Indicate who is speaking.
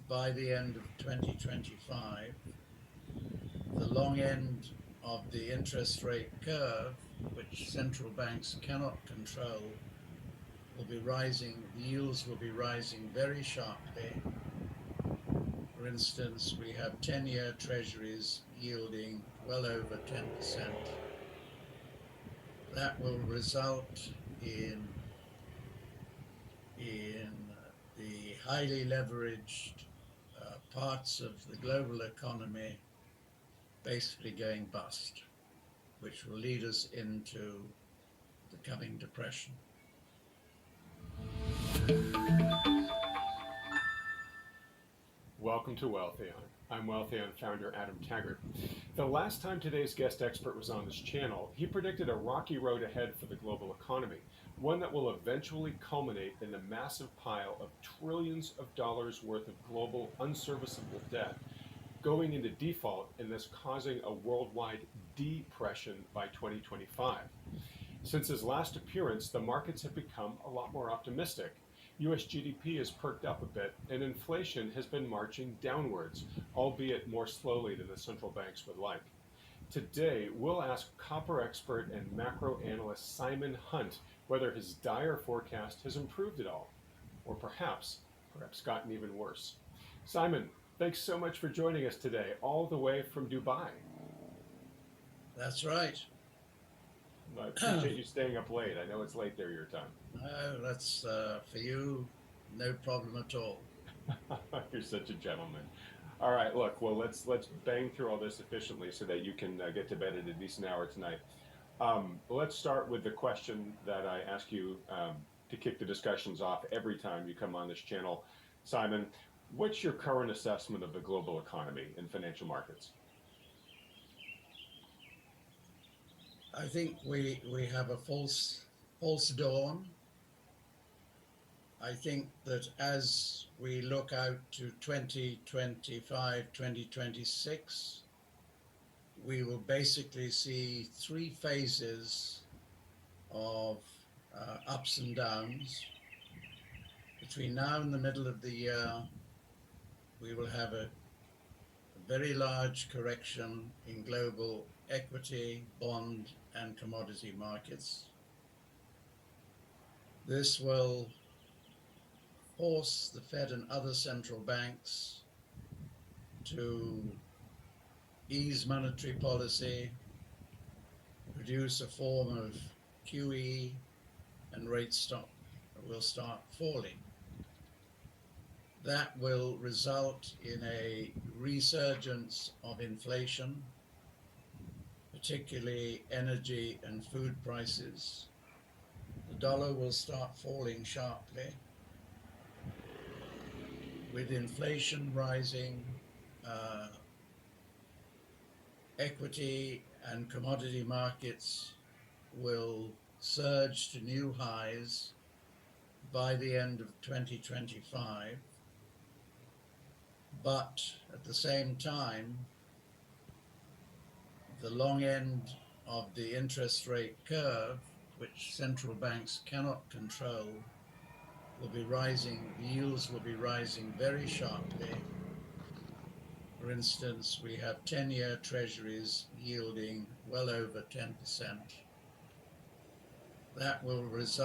Speaker 1: by the end of 2025, the long end of the interest rate curve, which central banks cannot control, will be rising, the yields will be rising very sharply. For instance, we have 10-year treasuries yielding well over 10%. That will result in, in the highly leveraged parts of the global economy basically going bust, which will lead us into the coming depression.
Speaker 2: Welcome to Wealthion. I'm Wealthion founder Adam Taggart. The last time today's guest expert was on this channel, he predicted a rocky road ahead for the global economy, one that will eventually culminate in the massive pile of trillions of dollars worth of global unserviceable debt, going into default and thus causing a worldwide depression by 2025. Since his last appearance, the markets have become a lot more optimistic. US GDP has perked up a bit, and inflation has been marching downwards, albeit more slowly than the central banks would like. Today, we'll ask copper expert and macro analyst Simon Hunt whether his dire forecast has improved at all, or perhaps gotten even worse. Simon, thanks so much for joining us today, all the way from Dubai.
Speaker 1: That's right.
Speaker 2: I appreciate you staying up late. I know it's late there your time.
Speaker 1: That's for you, no problem at all.
Speaker 2: You're such a gentleman. All right, look, well, let's bang through all this efficiently so that you can get to bed at a decent hour tonight. Let's start with the question that I ask you to kick the discussions off every time you come on this channel. Simon, what's your current assessment of the global economy and financial markets?
Speaker 1: I think we have a false dawn. I think that as we look out to 2025, 2026, we will basically see three phases of ups and downs. Between now and the middle of the year, we will have a very large correction in global equity, bond, and commodity markets. This will force the Fed and other central banks to ease monetary policy, produce a form of QE, and rates will start falling. That will result in a resurgence of inflation, particularly energy and food prices. The dollar will start falling sharply. With inflation rising, uh, equity and commodity markets will surge to new highs by the end of 2025. But at the same time, the long end of the interest rate curve, which central banks cannot control, will be rising, the yields will be rising very sharply. For instance, we have 10-year treasuries yielding well over 10%. That will result